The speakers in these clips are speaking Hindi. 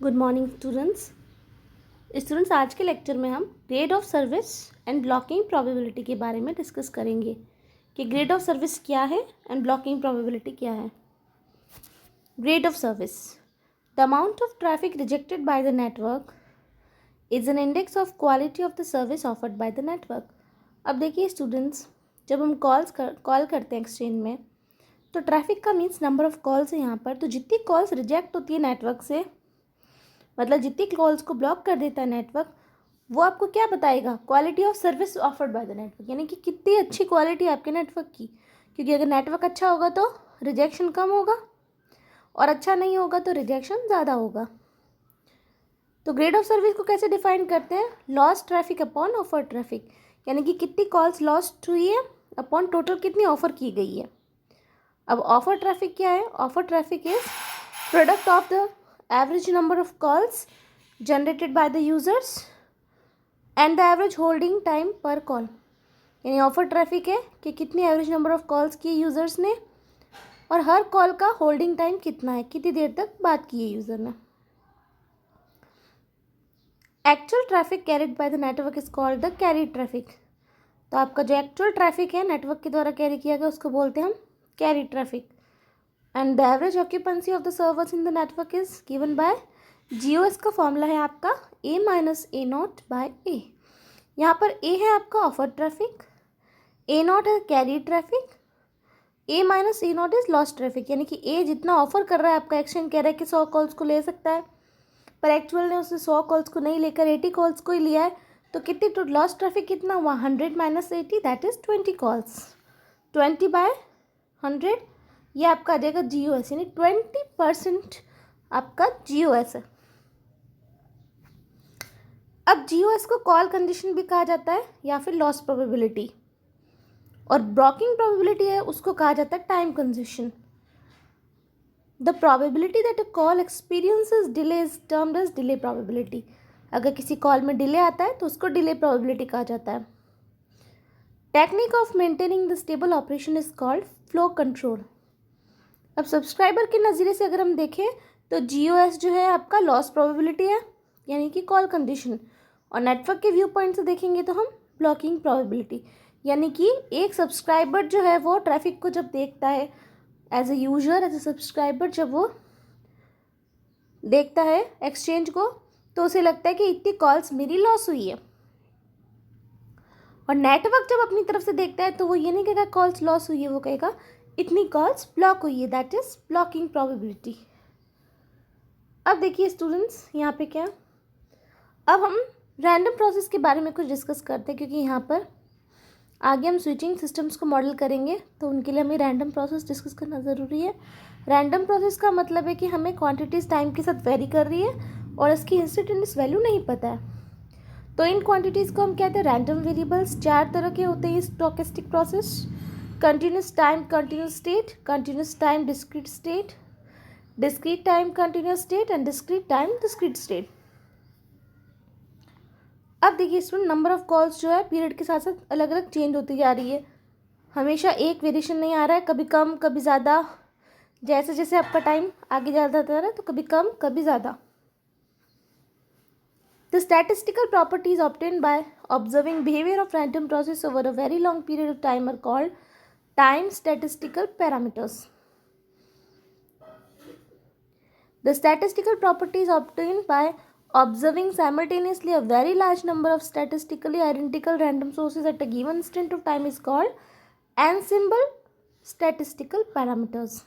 गुड मॉर्निंग स्टूडेंट्स आज के लेक्चर में हम grade of service and blocking probability के बारे में डिस्कस करेंगे कि ग्रेड ऑफ सर्विस क्या है एंड ब्लॉकिंग प्रोबेबिलिटी क्या है। Grade of service, the amount of traffic rejected by the network is an index of quality of the service offered by the network. अब देखिए स्टूडेंट्स, जब हम कॉल करते हैं एक्सचेंज में तो ट्रैफिक का मीन्स नंबर ऑफ कॉल्स है यहाँ पर। तो जितनी कॉल्स रिजेक्ट होती है नेटवर्क से, मतलब जितनी कॉल्स को ब्लॉक कर देता है नेटवर्क, वो आपको क्या बताएगा? Quality of service offered by the network, यानी कि कितनी अच्छी क्वालिटी है आपके नेटवर्क की। क्योंकि अगर नेटवर्क अच्छा होगा तो रिजेक्शन कम होगा और अच्छा नहीं होगा तो रिजेक्शन ज़्यादा होगा। तो ग्रेड ऑफ सर्विस को कैसे डिफाइन करते हैं? Lost traffic upon offer traffic, यानी कि कितनी कॉल्स लॉस्ट हुई है अपॉन टोटल कितनी ऑफर की गई है। अब ऑफर ट्रैफिक क्या है? Offer traffic is product of the average number of calls generated by the users and the average holding time per call। यानी ऑफर ट्रैफिक है कि कितनी एवरेज नंबर ऑफ कॉल्स की यूज़र्स ने और हर कॉल का होल्डिंग टाइम कितना है, कितनी देर तक बात की है यूज़र ने। Actual traffic carried by the network is called the carried traffic. तो आपका जो एक्चुअल ट्रैफिक है नेटवर्क के द्वारा कैरी किया गया उसको बोलते हैं हम carried traffic. And the average occupancy of the servers in the network is given by GOS का फॉर्मूला है आपका A minus A nought by A। यहाँ पर A है आपका ऑफर ट्रैफिक, A नॉट है carry traffic, A minus A nought is lost traffic. यानी कि A जितना ऑफर कर रहा है, आपका एक्सचेंज कह रहा है कि 100 कॉल्स को ले सकता है, पर एक्चुअल ने उसने 100 कॉल्स को नहीं लेकर 80 कॉल्स को ही लिया है। तो कितनी तो लॉस्ट ट्रैफिक कितना हुआ? 100 minus 80, that is 20 calls. 20 by 100 ये आपका आ जाएगा GOS, यानी 20% आपका GOS है। अब GOS को कॉल कंडीशन भी कहा जाता है या फिर लॉस प्रोबेबिलिटी, और ब्लॉकिंग प्रोबेबिलिटी है उसको कहा जाता है time congestion. The probability that a call experiences delay is termed as delay probability. अगर किसी कॉल में डिले आता है तो उसको डिले प्रोबेबिलिटी कहा जाता है। Technique of maintaining the stable operation is called flow control. अब सब्सक्राइबर के नज़रिए से अगर हम देखें तो GOS जो है आपका लॉस प्रोबेबिलिटी है, यानी कि कॉल कंडीशन, और नेटवर्क के व्यू पॉइंट से देखेंगे तो हम ब्लॉकिंग प्रोबेबिलिटी, यानी कि एक सब्सक्राइबर जो है वो ट्रैफिक को जब देखता है as a user, as a subscriber, जब वो देखता है एक्सचेंज को तो उसे लगता है कि इतनी कॉल्स मेरी लॉस हुई है। और नेटवर्क जब अपनी तरफ से देखता है तो वो ये नहीं कहेगा कॉल्स लॉस हुई है, वो कहेगा इतनी कॉल्स ब्लॉक हुई है, दैट इज ब्लॉकिंग प्रोबेबिलिटी। अब देखिए स्टूडेंट्स, यहाँ पे क्या, अब हम रैंडम प्रोसेस के बारे में कुछ डिस्कस करते हैं, क्योंकि यहाँ पर आगे हम स्विचिंग सिस्टम्स को मॉडल करेंगे तो उनके लिए हमें रैंडम प्रोसेस डिस्कस करना ज़रूरी है। रैंडम प्रोसेस का मतलब है कि हमें क्वांटिटीज़ टाइम के साथ वेरी कर रही है और इसकी इंस्टेंटेनियस वैल्यू नहीं पता है। तो इन क्वांटिटीज़ को हम कहते हैं रैंडम वेरिएबल्स। 4 तरह के होते हैं stochastic process: continuous time continuous state, continuous time discrete state, discrete time continuous state and discrete time discrete state. अब देखिए स्टूडेंट, नंबर ऑफ कॉल्स जो है पीरियड के साथ साथ अलग अलग चेंज होती जा रही है, हमेशा एक वेरिएशन नहीं आ रहा है, कभी कम कभी ज़्यादा। जैसे जैसे आपका टाइम आगे जाता जा रहा है तो कभी कम कभी ज़्यादा। The statistical properties obtained by observing behavior of random process over a very long period of time are called time statistical parameters. The statistical properties obtained by observing simultaneously a very large number of statistically identical random sources at a given instant of time is called ensemble statistical parameters.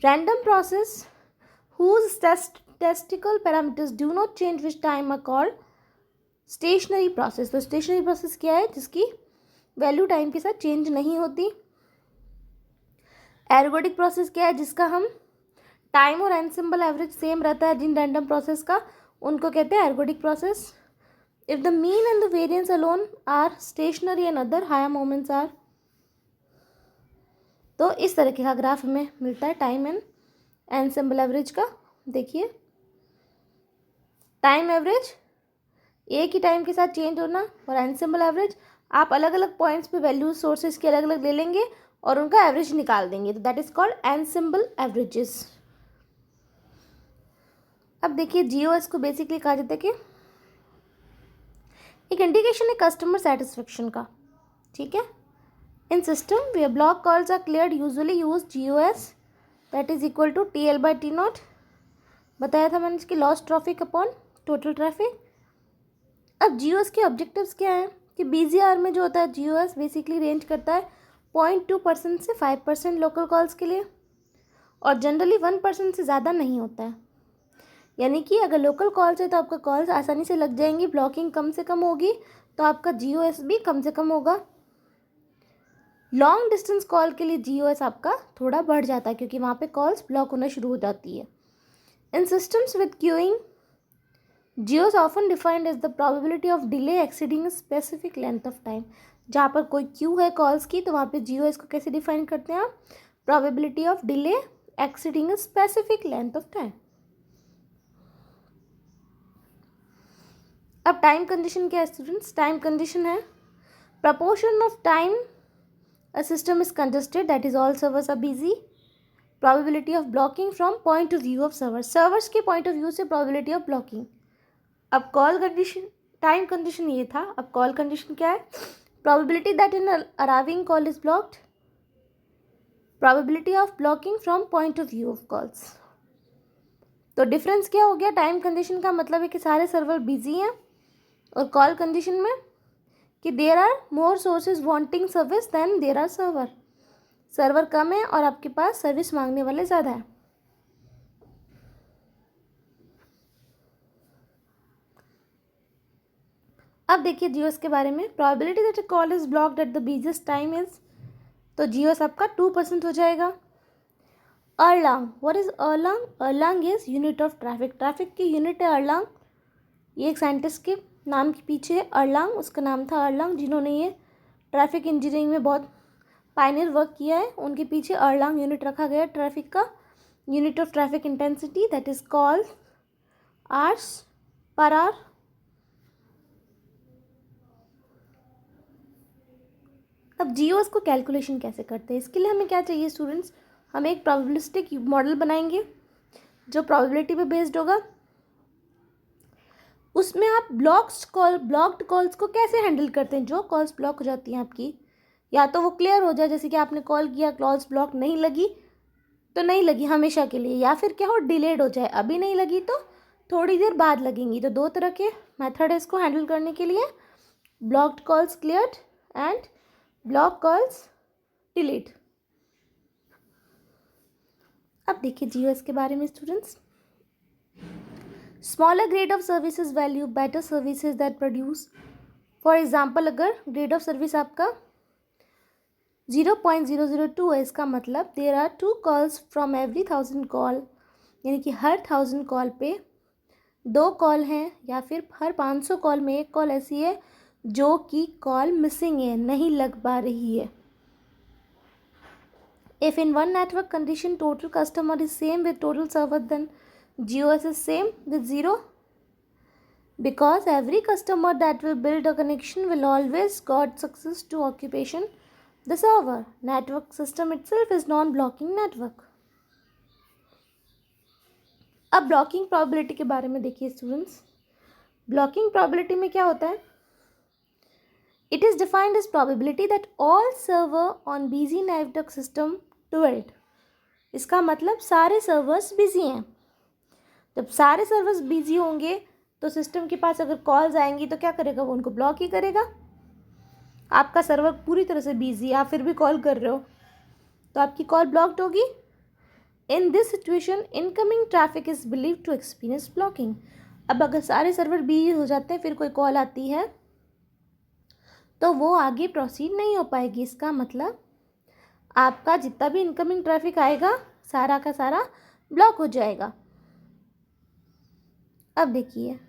Random process whose statistical parameters do not change with time are called stationary process। तो stationary process क्या है? जिसकी वैल्यू टाइम के साथ चेंज नहीं होती। एर्गोडिक प्रोसेस क्या है? जिसका हम टाइम और एनसेम्बल एवरेज सेम रहता है जिन रैंडम प्रोसेस का, उनको कहते हैं ergodic process. If the mean and the variance alone are stationary and other higher moments are. तो इस तरीके का ग्राफ हमें मिलता है टाइम एंड एनसेम्बल एवरेज का। देखिए टाइम एवरेज एक ही टाइम के साथ चेंज होना, और एनसेम्बल एवरेज आप अलग अलग पॉइंट्स पे वैल्यू सोर्सेज के अलग अलग ले लेंगे और उनका एवरेज निकाल देंगे, तो that is called ensemble averages. अब देखिए GOS को बेसिकली कहा जाता है कि एक इंडिकेशन है कस्टमर सेटिस्फेक्शन का, ठीक है। In system where block calls are cleared usually use GOS that is equal to TL/T0, बताया था मैंने इसकी loss traffic upon total traffic. अब GOS के ऑब्जेक्टिव्स क्या हैं कि बिजी आवर में जो होता है GOS बेसिकली रेंज करता है 0.2% से 5% लोकल कॉल्स के लिए, और जनरली 1% से ज़्यादा नहीं होता है। यानी कि अगर लोकल कॉल्स है तो आपका कॉल्स आसानी से लग जाएंगी, ब्लॉकिंग कम से कम होगी, तो आपका GOS भी कम से कम होगा। लॉन्ग डिस्टेंस कॉल के लिए GOS आपका थोड़ा बढ़ जाता है क्योंकि वहाँ पे कॉल्स ब्लॉक होना शुरू हो जाती है। In systems with queuing GOS often defined as the probability of delay exceeding specific length of time. जहाँ पर कोई क्यू है कॉल्स की तो वहाँ पे GOS को कैसे डिफाइन करते हैं आप, probability of delay exceeding specific length of time. अब टाइम कंडीशन क्या है स्टूडेंट्स, टाइम कंडीशन है proportion of time a system is congested that is all servers are busy, probability of blocking from point of view of servers के पॉइंट ऑफ व्यू से प्रोबेबिलिटी ऑफ ब्लॉकिंग। अब कॉल कंडीशन, टाइम कंडीशन ये था, अब कॉल कंडीशन क्या है, probability that in arriving call is blocked, probability of blocking from point of view of calls. तो डिफरेंस क्या हो गया, टाइम कंडीशन का मतलब है कि सारे सर्वर बिजी हैं, और कॉल कंडीशन में कि there are more sources wanting service than there are server, server कम है और आपके पास सर्विस मांगने वाले ज़्यादा है। अब देखिए GOS के बारे में, probability that a call is blocked at the busiest time is, तो GOS आपका 2% हो जाएगा। Erlang, what is Erlang, Erlang is unit of traffic, traffic की यूनिट है अर्लांग। ये एक साइंटिस्ट के नाम के पीछे है अर्लांग, उसका नाम था अर्लांग, जिन्होंने ये ट्रैफिक इंजीनियरिंग में बहुत पायनियर वर्क किया है, उनके पीछे अर्लांग यूनिट रखा गया ट्रैफिक का, unit of traffic intensity that is called hours per hour. अब GOS को कैलकुलेशन कैसे करते हैं, इसके लिए हमें क्या चाहिए स्टूडेंट्स, हम एक प्रोबेबिलिस्टिक मॉडल बनाएंगे जो प्रोबेबिलिटी पे बेस्ड होगा। उसमें आप ब्लॉक्ड कॉल्स को कैसे हैंडल करते हैं, जो कॉल्स ब्लॉक हो जाती हैं आपकी, या तो वो क्लियर हो जाए, जैसे कि आपने कॉल किया कॉल्स ब्लॉक नहीं लगी तो नहीं लगी हमेशा के लिए, या फिर क्या हो डिलेड हो जाए, अभी नहीं लगी तो थोड़ी देर बाद लगेंगी। तो दो तरह के मेथड है इसको हैंडल करने के लिए, blocked calls cleared and block calls delete. अब देखिए GOS के बारे में students, smaller grade of services value better services that produce, for example अगर ग्रेड ऑफ सर्विस आपका 0.002 है, इसका मतलब there are 2 calls from every 1000 call, यानी कि हर 1000 कॉल पे 2 कॉल हैं, या फिर हर 500 कॉल में 1 कॉल ऐसी है जो कि कॉल मिसिंग है, नहीं लग पा रही है। If in one network condition total customer is same with total server, then GOS is same with 0, because every customer that will build a connection will always got success to occupation the server. Network system itself is non-blocking network. अब ब्लॉकिंग प्रोबेबिलिटी के बारे में देखिए स्टूडेंट्स, ब्लॉकिंग प्रोबेबिलिटी में क्या होता है, it is defined as probability that all server on busy network system do it. इसका मतलब सारे सर्वर्स बिजी हैं, जब सारे सर्वर्स बिजी होंगे तो सिस्टम के पास अगर कॉल्स आएंगी तो क्या करेगा, वो उनको ब्लॉक ही करेगा। आपका सर्वर पूरी तरह से बिजी है, आप फिर भी कॉल कर रहे हो तो आपकी कॉल ब्लॉक्ड होगी। In this situation incoming traffic is believe to experience blocking. अब अगर सारे सर्वर बिजी हो जाते हैं, फिर कोई कॉल आती है तो वो आगे प्रोसीड नहीं हो पाएगी, इसका मतलब आपका जितना भी इनकमिंग ट्रैफिक आएगा सारा का सारा ब्लॉक हो जाएगा। अब देखिए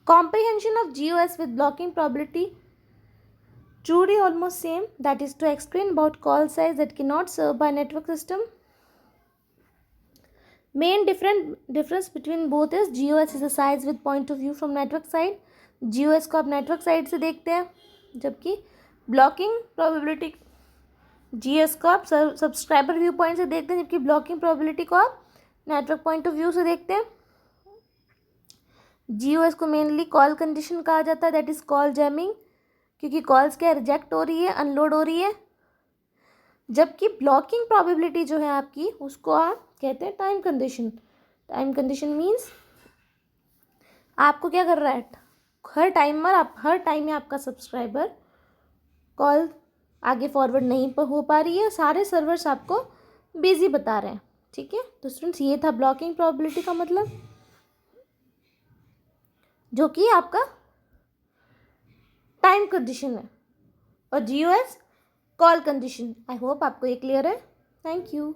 comprehension of GOS with blocking probability truly almost same, that is to explain about call size that cannot serve by network system. Main difference between both is GOS is a size with point of view from network side, GOS को आप नेटवर्क साइड से देखते हैं, जबकि ब्लॉकिंग जीएस को आप सब्सक्राइबर व्यू पॉइंट से देखते हैं, जबकि ब्लॉकिंग प्रोबेबिलिटी को आप नेटवर्क पॉइंट ऑफ व्यू से देखते हैं। जीओएस को मेनली कॉल कंडीशन कहा जाता है, दैट इज कॉल जैमिंग, क्योंकि कॉल्स क्या रिजेक्ट हो रही है, अनलोड हो रही है। जबकि ब्लॉकिंग प्रोबेबिलिटी जो है आपकी, उसको आप कहते हैं time condition. Time condition means आपको क्या कर रहा है, हर टाइम में आपका सब्सक्राइबर कॉल आगे फॉरवर्ड नहीं हो पा रही है, सारे सर्वर्स आपको बिजी बता रहे हैं। ठीक है, तो स्टूडेंट्स ये था ब्लॉकिंग प्रोबेबिलिटी का मतलब, जो कि आपका टाइम कंडीशन है, और जीओएस कॉल कंडीशन। आई होप आपको ये क्लियर है। Thank you.